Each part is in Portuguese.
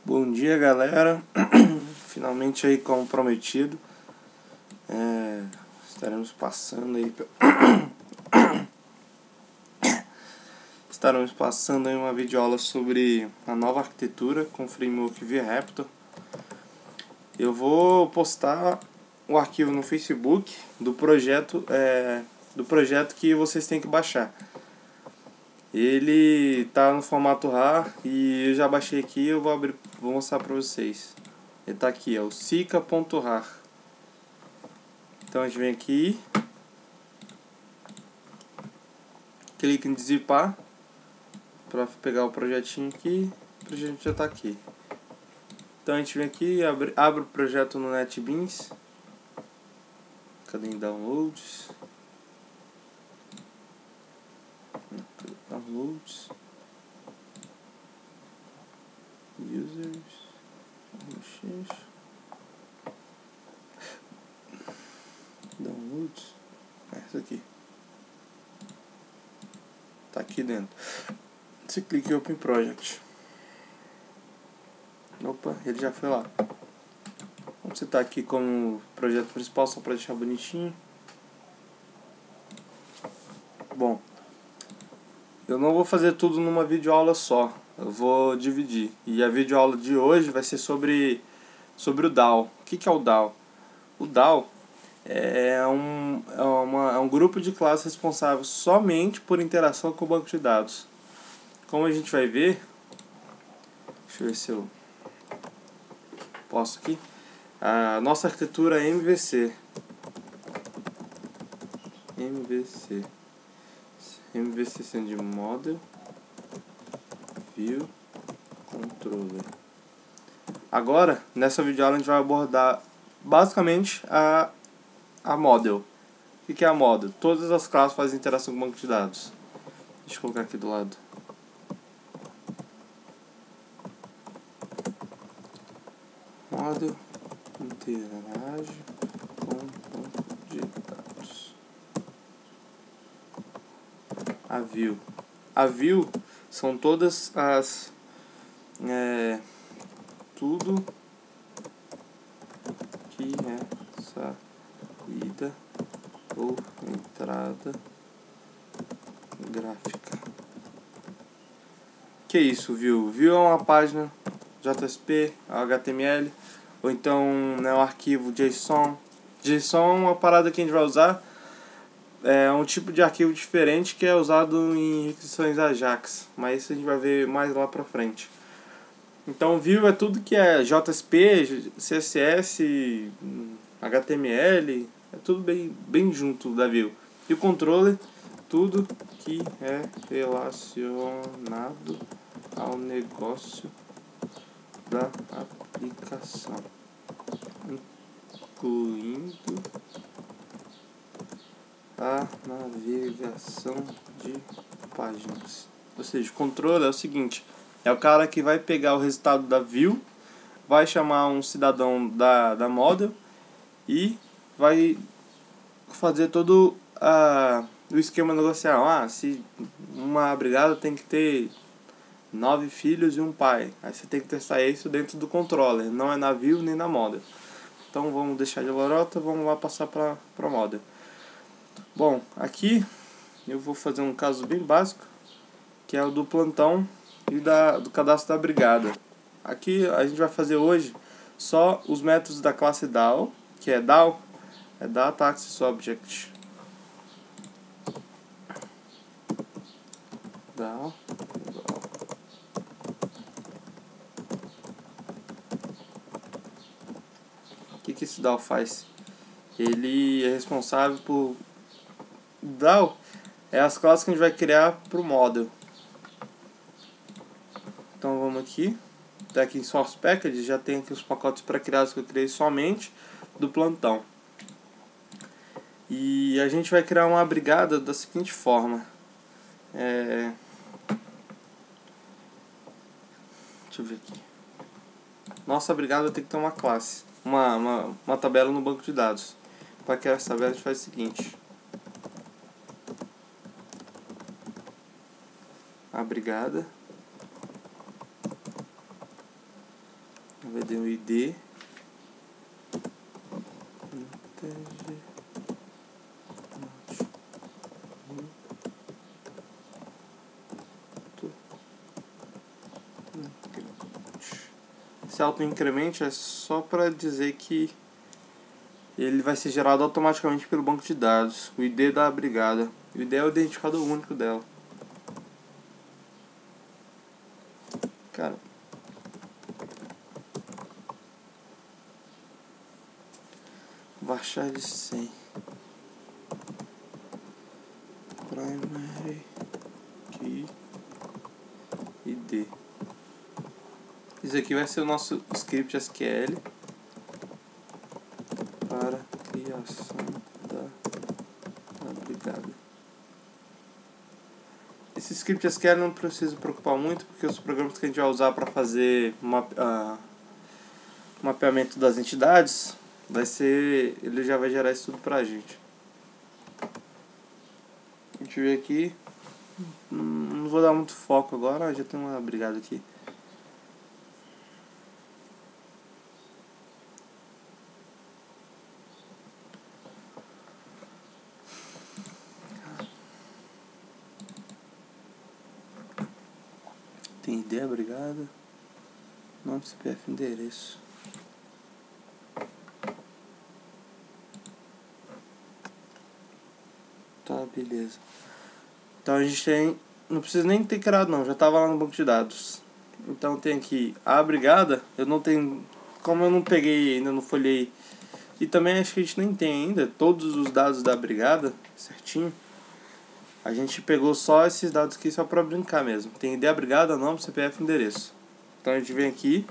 Bom dia, galera. Finalmente aí, como prometido, estaremos passando aí uma videoaula sobre a nova arquitetura com o framework VRaptor. Eu vou postar o arquivo no Facebook do projeto que vocês têm que baixar. Ele tá no formato RAR e eu já baixei aqui. Eu vou mostrar para vocês. Ele tá aqui, é o sica.rar. Então a gente vem aqui, clica em zipar para pegar o projetinho aqui. O projeto já está aqui. Então a gente vem aqui, abre o projeto no NetBeans. Cadê em downloads? Downloads, users, downloads, isso aqui. Tá aqui dentro. Você clica em Open Project. Opa, ele já foi lá. Vamos citar aqui como projeto principal, só para deixar bonitinho. Bom, eu não vou fazer tudo numa videoaula só. Eu vou dividir. E a videoaula de hoje vai ser sobre o DAO. O que é o DAO? O DAO é um grupo de classes responsável somente por interação com o banco de dados. Como a gente vai ver, deixa eu ver se eu posso aqui. A nossa arquitetura é MVC. MVC sendo de Model, View, Controller. Agora, nessa videoaula a gente vai abordar basicamente a Model. O que é a Model? Todas as classes fazem interação com o banco de dados. Deixa eu colocar aqui do lado. Model interage com banco de dados. A View são todas as tudo que é saída ou entrada gráfica. Que é isso, View? View é uma página JSP, HTML, ou então um arquivo JSON. JSON é uma parada que a gente vai usar. É um tipo de arquivo diferente que é usado em requisições Ajax, mas isso a gente vai ver mais lá pra frente. Então, View é tudo que é JSP, CSS, HTML, é tudo bem junto da View. E o controller, tudo que é relacionado ao negócio da aplicação, incluindo a navegação de páginas. Ou seja, o controller é o seguinte: é o cara que vai pegar o resultado da view, vai chamar um cidadão da model e vai fazer todo o esquema negocial. Se uma brigada tem que ter 9 filhos e um pai, aí você tem que testar isso dentro do controller, não é na view nem na model. Então vamos deixar de lorota, vamos lá passar para model. Bom, aqui eu vou fazer um caso bem básico, que é o do plantão e do cadastro da brigada. Aqui a gente vai fazer hoje só os métodos da classe DAO, que é DAO, é Data Access Object. DAO. O que esse DAO faz? Ele é responsável por... DAO é as classes que a gente vai criar para o model. Então vamos aqui. Tá aqui em Source Package, já tem aqui os pacotes pré-criados que eu criei somente do plantão. E a gente vai criar uma brigada da seguinte forma. Deixa eu ver aqui. Nossa brigada tem que ter uma classe, uma tabela no banco de dados. Para criar essa tabela a gente faz o seguinte: a brigada vai ter um ID. Esse auto-incremento é só para dizer que ele vai ser gerado automaticamente pelo banco de dados. O ID da brigada. O ID é o identificador único dela. Cara, baixar de 100. Primary Key ID. Isso aqui vai ser o nosso script SQL para criação da brigada. Esse script SQL não precisa preocupar muito, porque os programas que a gente vai usar para fazer mapeamento das entidades, ele já vai gerar isso tudo pra gente. A gente vê aqui, não vou dar muito foco agora, já tem uma brigada aqui. Tem ID, brigada, nome, CPF, endereço. Tá, beleza. Então a gente tem, não precisa nem ter criado não, já estava lá no banco de dados. Então tem aqui a brigada, eu não tenho, como eu não peguei ainda, não folhei, e também acho que a gente nem tem ainda todos os dados da brigada certinho. A gente pegou só esses dados aqui só para brincar mesmo. Tem ID da brigada, nome, CPF, endereço. Então a gente vem aqui,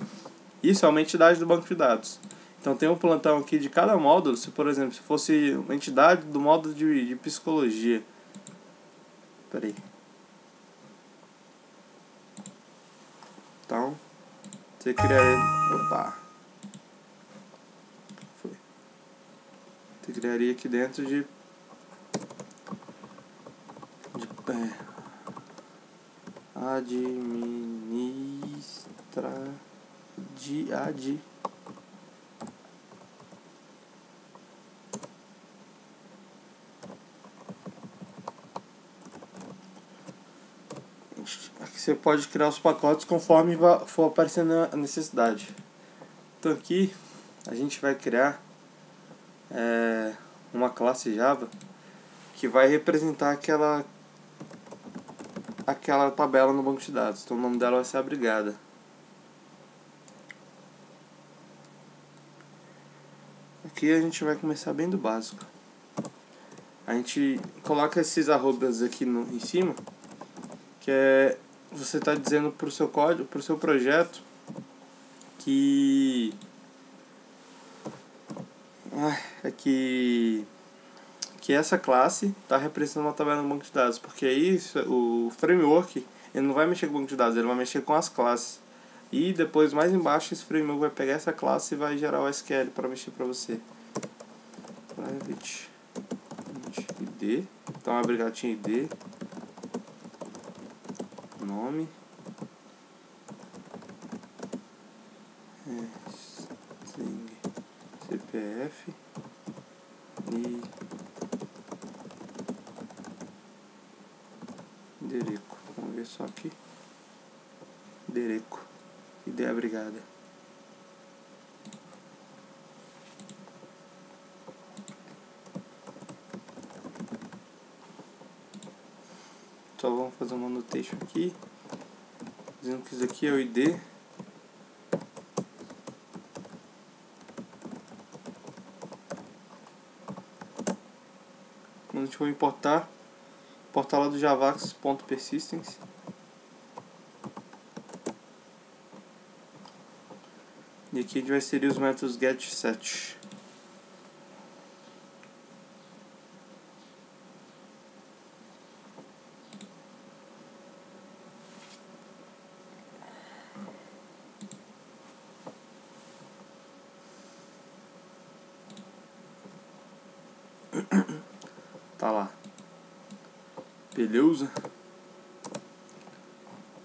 isso é uma entidade do banco de dados. Então tem um plantão aqui de cada módulo. Se, por exemplo, se fosse uma entidade do módulo de psicologia. Peraí. Então, você criaria... Opa! Foi. Você criaria aqui dentro de Aqui você pode criar os pacotes conforme for aparecendo a necessidade. Então aqui a gente vai criar uma classe Java que vai representar aquela tabela no banco de dados. Então o nome dela vai ser a brigada. Aqui a gente vai começar bem do básico. A gente coloca esses arrobas aqui em cima, que é você está dizendo para o seu código, para o seu projeto, que essa classe está representando uma tabela no banco de dados, porque aí o framework ele não vai mexer com o banco de dados, ele vai mexer com as classes. E depois mais embaixo esse framework vai pegar essa classe e vai gerar o SQL para mexer para você. Private ID, então a brigada tinha ID, nome, string, CPF e endereço. Vamos ver só aqui. Endereço. ID a brigada. Só vamos fazer uma annotation aqui, dizendo que isso aqui é o ID. Quando a gente for importar lá do javax.persistence. E aqui a gente vai inserir os métodos getSet. Tá lá. Beleza?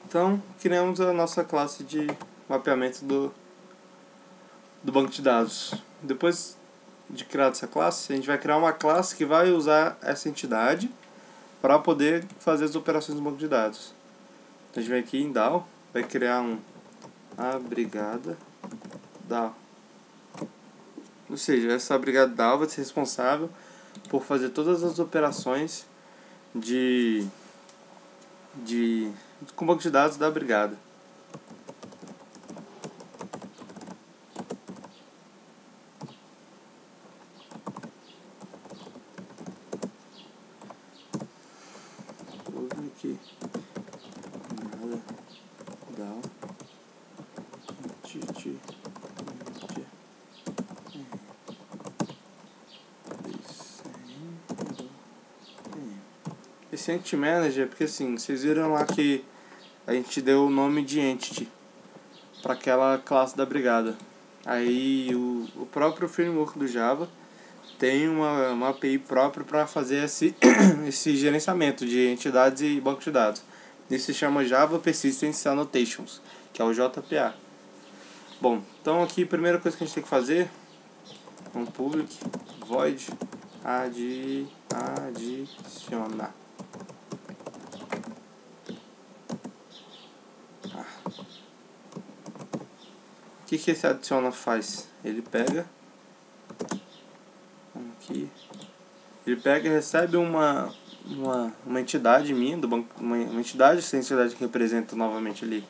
Então, criamos a nossa classe de mapeamento do do banco de dados. Depois de criar essa classe, a gente vai criar uma classe que vai usar essa entidade para poder fazer as operações do banco de dados. Então, a gente vem aqui em DAO, vai criar um abrigada DAO. Ou seja, essa abrigada DAO vai ser responsável por fazer todas as operações com o banco de dados da brigada. Vou ver aqui. Nada. DAO. Esse Entity Manager, porque assim, vocês viram lá que a gente deu o nome de Entity para aquela classe da brigada. Aí o próprio framework do Java tem uma API própria para fazer esse gerenciamento de entidades e banco de dados. Isso se chama Java Persistence Annotations, que é o JPA. Bom, então aqui a primeira coisa que a gente tem que fazer é um public void adicionar. O que esse adiciona faz? Ele pega aqui, ele pega e recebe uma entidade minha do banco, uma entidade, essa entidade que representa novamente ali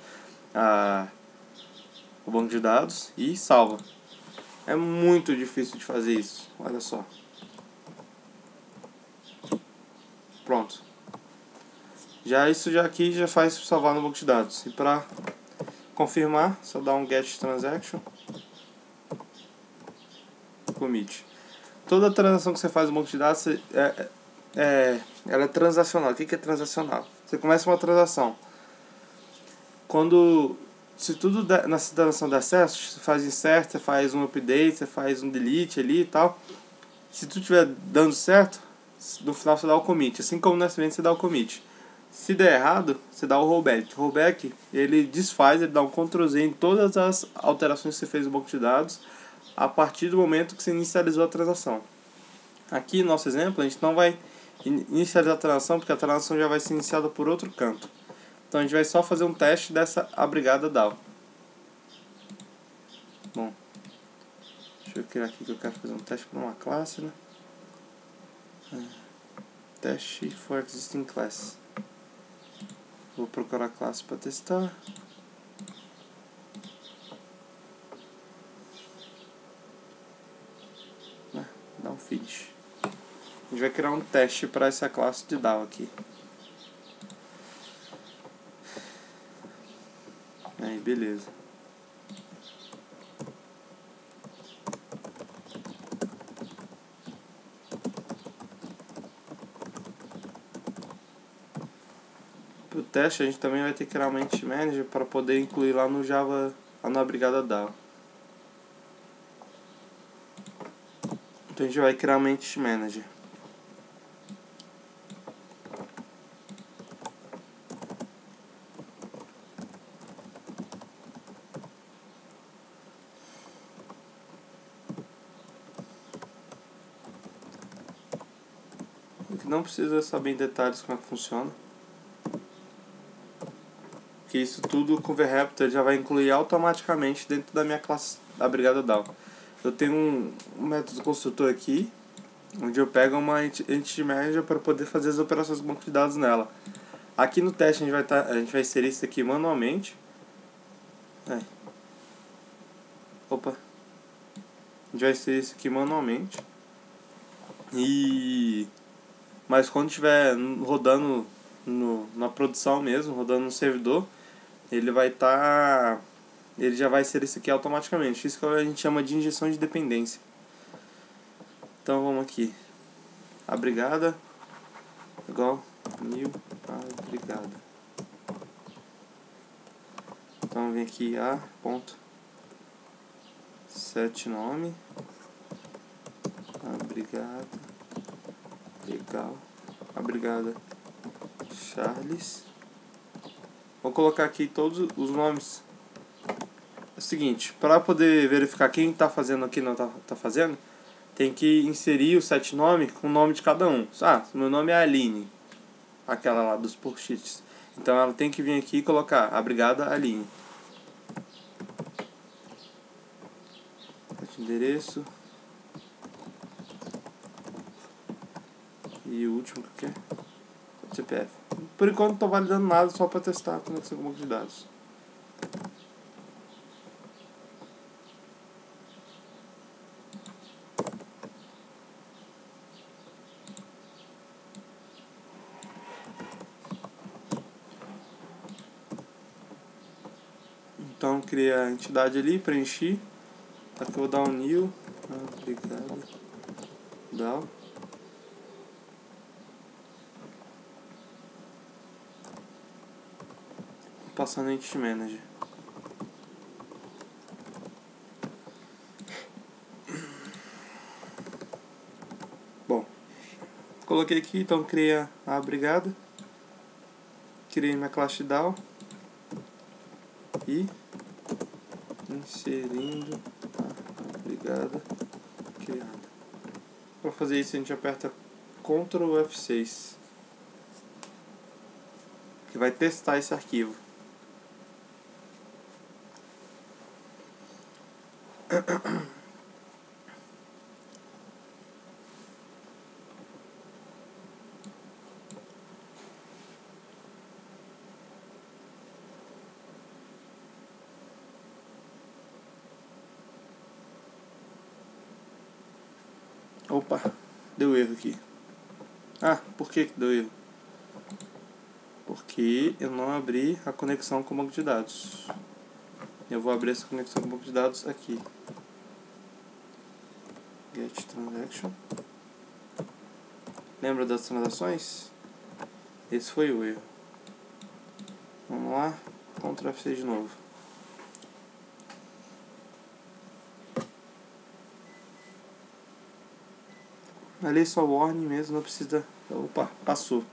o banco de dados, e salva. É muito difícil de fazer isso, olha só. Pronto. Isso aqui já faz salvar no banco de dados. E para confirmar, só dá um get transaction commit. Toda transação que você faz no banco de dados ela é transacional. O que é transacional? Você começa uma transação. Se tudo nessa transação der certo, você faz insert, você faz um update, você faz um delete ali e tal. Se tudo estiver dando certo, no final você dá o commit. Assim como no event você dá o commit. Se der errado, você dá o rollback. O rollback, ele desfaz, ele dá um Ctrl Z em todas as alterações que você fez no banco de dados a partir do momento que você inicializou a transação. Aqui no nosso exemplo, a gente não vai inicializar a transação porque a transação já vai ser iniciada por outro canto. Então a gente vai só fazer um teste dessa abrigada DAO. Bom, deixa eu criar aqui que eu quero fazer um teste para uma classe, né? Teste for existing class. Vou procurar a classe para testar. Dá um finish. A gente vai criar um teste para essa classe de DAO aqui. Aí, beleza. Para o teste, a gente também vai ter que criar uma Entity Manager para poder incluir lá no Java, lá na brigada DAO. Então a gente vai criar uma Entity Manager. Não precisa saber em detalhes como é que funciona, porque isso tudo com o VRaptor já vai incluir automaticamente dentro da minha classe da brigada DAO. Eu tenho um método construtor aqui, onde eu pego uma Entity Manager para poder fazer as operações do banco de dados nela. Aqui no teste a gente vai inserir isso aqui manualmente. A gente vai inserir isso aqui manualmente. Mas quando estiver rodando na produção mesmo, rodando no servidor, ele já vai ser isso aqui automaticamente. Isso que a gente chama de injeção de dependência. Então vamos aqui. Abrigada igual new abrigada. Então vem aqui set nome abrigada legal abrigada Charles. Vou colocar aqui todos os nomes. o seguinte, para poder verificar quem está fazendo ou quem não tá fazendo, tem que inserir o set nome com o nome de cada um. Meu nome é Aline, aquela lá dos post-its. Então ela tem que vir aqui e colocar a brigada Aline. Endereço. E o último que é CPF. Por enquanto não estou validando nada, só para testar a conexão com o banco de dados. Então criei a entidade ali, preenchi. Aqui eu vou dar um new. Obrigado. Dá. Passando em Entity Manager. Bom, coloquei aqui, então criei a brigada. Criei minha classe DAO. E inserindo a brigada criada. Para fazer isso a gente aperta Ctrl F6, que vai testar esse arquivo. Opa, deu erro aqui. Por que deu erro? Porque eu não abri a conexão com o banco de dados. Eu vou abrir essa conexão com o banco de dados aqui. Get transaction. Lembra das transações? Esse foi o erro. Vamos lá, Ctrl F6 de novo. Ali só warning mesmo, não precisa. Opa, passou.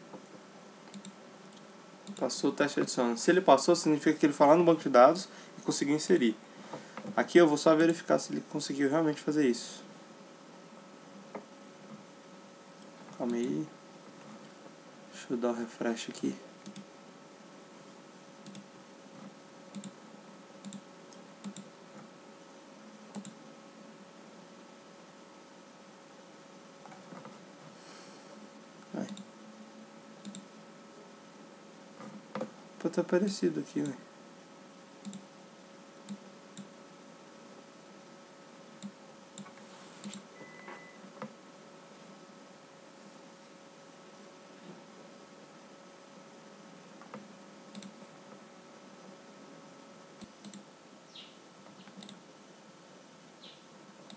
Passou o teste adicional. Se ele passou, significa que ele foi lá no banco de dados e conseguiu inserir. Aqui eu vou só verificar se ele conseguiu realmente fazer isso. Calma aí. Deixa eu dar um refresh aqui. Pode ter aparecido aqui, né?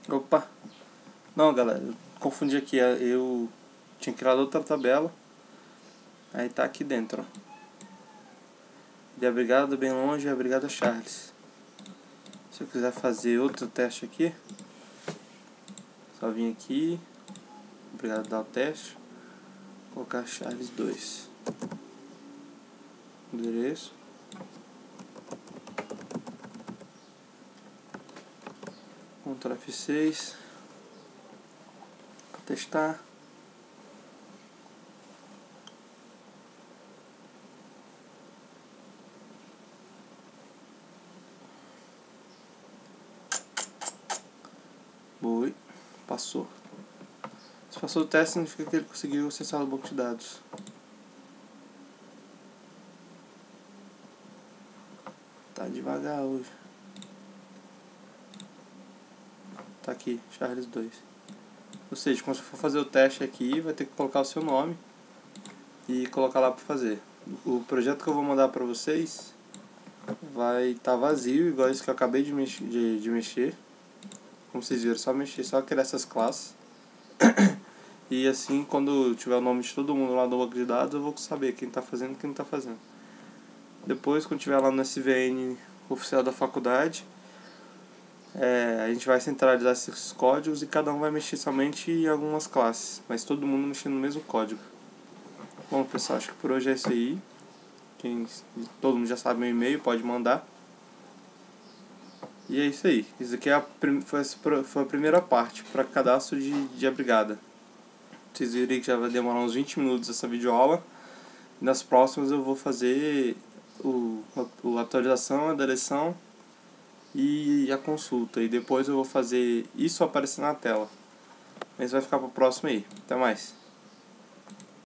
Opa! Não, galera, eu confundi aqui. Eu tinha criado outra tabela. Aí tá aqui dentro, ó. E a brigada bem longe, a brigada Charles. Se eu quiser fazer outro teste aqui, só vim aqui, obrigado, dar o teste, colocar Charles 2, endereço, Ctrl F6, para testar. Oi, passou. Se passou o teste, significa que ele conseguiu acessar o banco de dados. Tá devagar hoje. Tá aqui, Charles 2. Ou seja, quando você for fazer o teste aqui, vai ter que colocar o seu nome e colocar lá para fazer. O projeto que eu vou mandar para vocês vai estar vazio, igual esse que eu acabei de mexer. Como vocês viram, só mexer, só criar essas classes. E assim, quando tiver o nome de todo mundo lá no banco de dados, eu vou saber quem está fazendo e quem não está fazendo. Depois, quando tiver lá no SVN oficial da faculdade, a gente vai centralizar esses códigos e cada um vai mexer somente em algumas classes, mas todo mundo mexendo no mesmo código. Bom, pessoal, acho que por hoje é isso aí. Todo mundo já sabe meu e-mail, pode mandar. E é isso aí. Isso aqui foi a primeira parte para cadastro de brigada. Vocês viram que já vai demorar uns 20 minutos essa videoaula. Nas próximas eu vou fazer a atualização, a deleção e a consulta. E depois eu vou fazer isso aparecer na tela. Mas vai ficar para o próximo aí. Até mais.